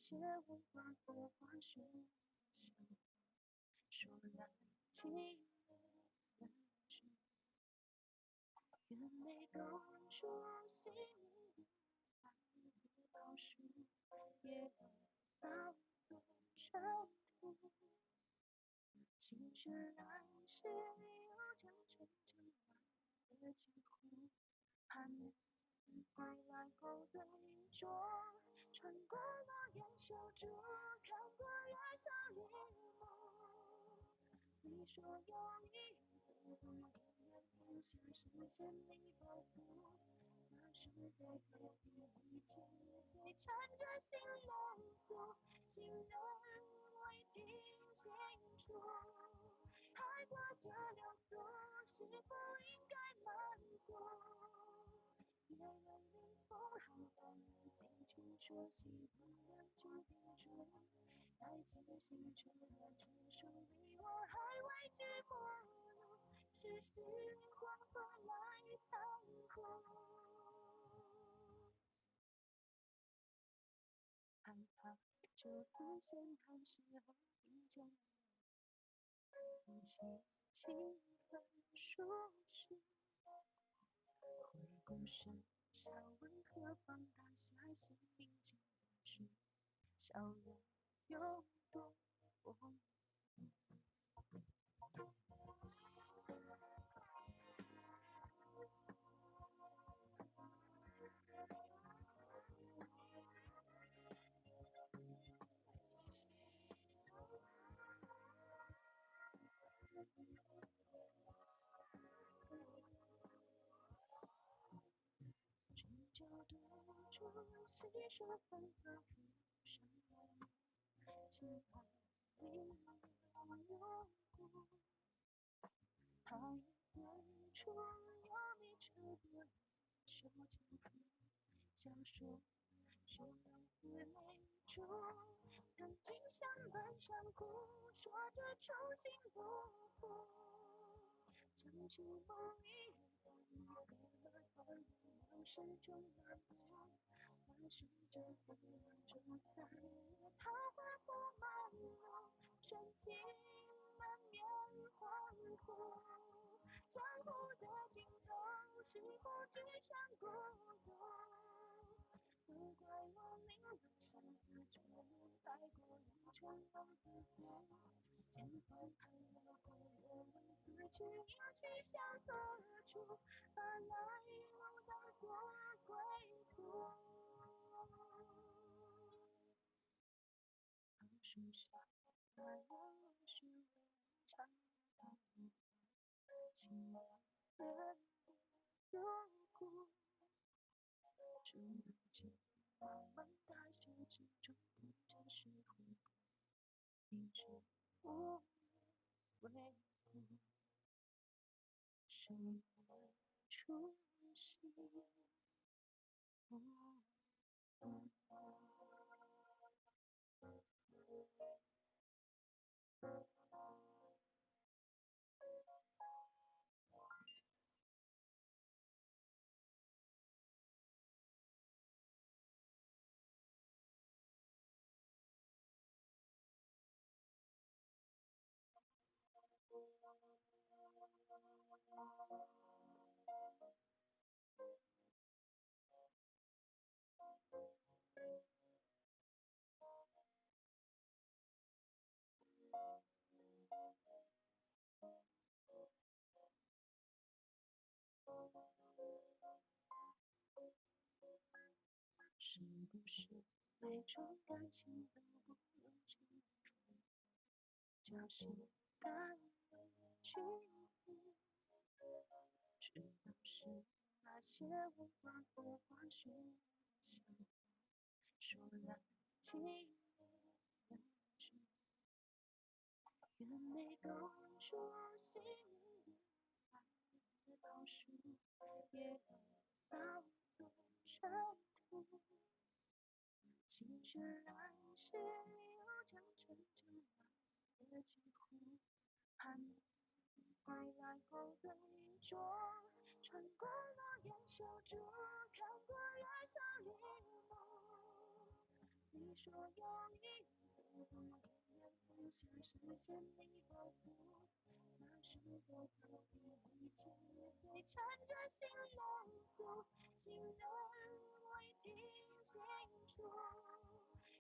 些文化和化学想法，说来情人知，愿每个人出心里爱不倒数，也不到多尘土。心血来潮，又将成长满的几乎，盼你归来后对坐，穿过了烟修竹，看过月上一幕。你说有一个不远天下实现你保护，那是被黑夜里间对穿着心落土，心人未听清楚，还挂着流苏，是否应该漫过？别人迎风浩荡，尽情说喜欢人就定住，爱情星辰和承受你我还未知陌路，是时黄昏来探护，害怕这份闲谈时候听见夫妻情分疏失，回顾时笑问何方大侠心灵间的知，笑容有多温春秋多处细说繁华浮生梦，情爱里有故，好一对初有你扯过手轻抚，小说说浪子泪珠，曾经相伴相顾，说着衷心不负，将情梦一别了多年，往事中漫步，往事这纷乱中再也桃花不满路，深情难免恍惚，江湖的尽头是否只剩孤独？不怪我明了山河中待过人尘往事苦，千帆寒了过我问自去，应去向何处？把来往当作归途。榕树下，那杨树微长的路，情人入骨。这如今茫茫大雪之中，等着是回顾，一直无归途，谁人初心不懂？是不是每种感情都不用情分，就是甘愿去付？只能是那些文化或化学想法，说来情人知，愿每个人出心里爱的倒数，也不到多尘土。心血来潮，又将成长满的几乎，盼你归来后对坐，穿过了烟修竹，看过月上一幕。你说有一天我永远不想实现你的付那时候到底一切也会缠着心落幕，心人我已听清楚，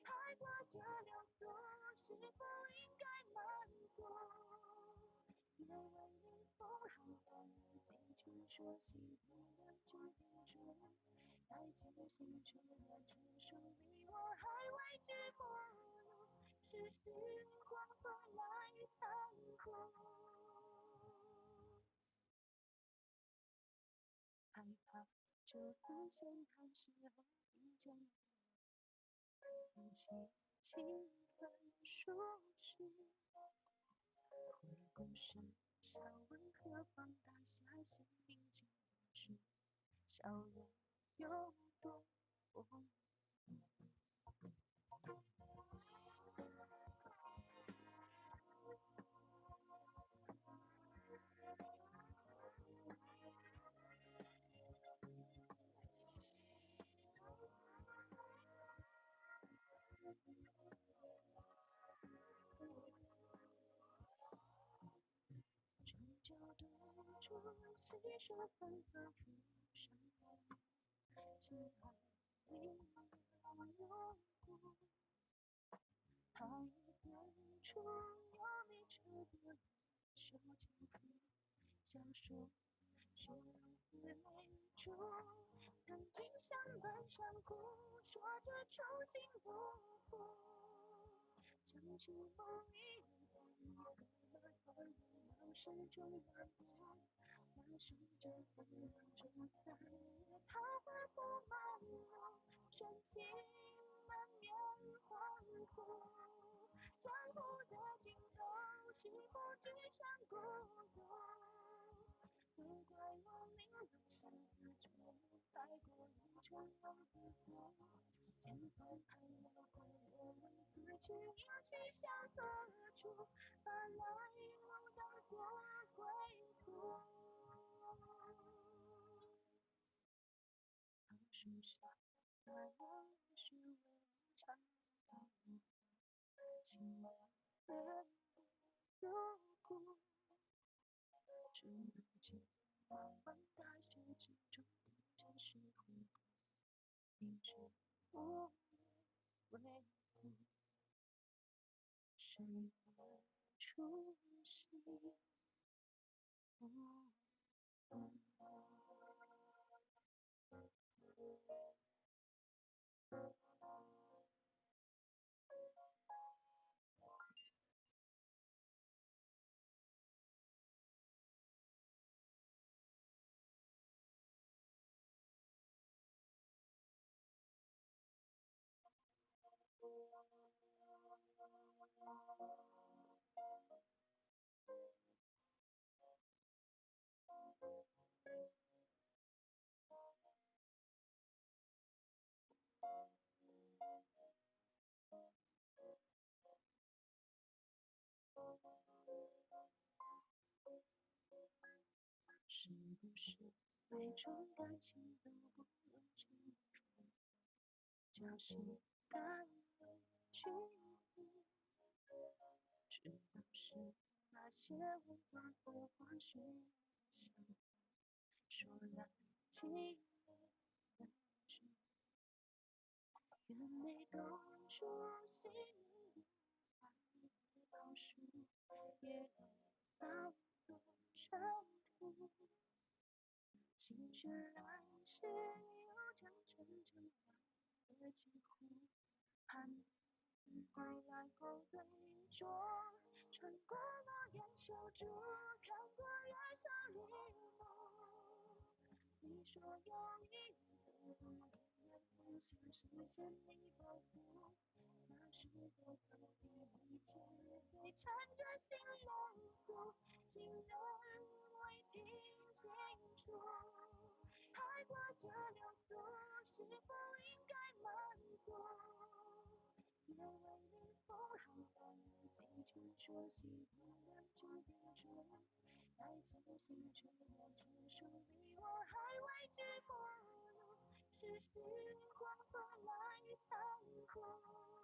爱过这流速是否应该慢过？也为你风寒风雨尽处说喜欢的就变成爱情星辰的传说你我还未知末路，是时光风来残酷。害怕这份心寒时候听见夫妻情分疏失，回顾时笑问何方大侠心灵间无知，笑容有多无终究堵住细说纷繁浮上来，只怕你我有故，怕一点出又没彻底手轻抚，小说说自没主，曾经相伴相顾，说着衷心不负，将情梦一回合了多年，往事中漫步，那时就分中再也桃花不满路，深情满面恍惚，江湖的尽头是否只剩孤独？都怪我明路上的错误，太过于冲动自负，键盘太了过我为自去应去向何处，把来路当作归途。当树下那样是为我唱的情人入骨，只如今茫茫大雪之中，真实回顾，明知无为苦，谁人出席无闻？是不是每种感情都不能轻易将心甘为屈服？只能是那些温暖的话需要想说来轻易的去，愿你懂出心里爱的倒数，也让我尘土。心血来时，又将真正的几乎盼你回来后对坐，穿过诺言守住，看过月上日落。你说有一天我永远不想实现你的付，那时候到底一切也会缠着心落幕，心人我已听清楚，爱过这流速是否应该慢过？也为你风寒风雨尽处说喜欢的就变成爱情星辰的传说你我还未知末路，是时光风来残酷。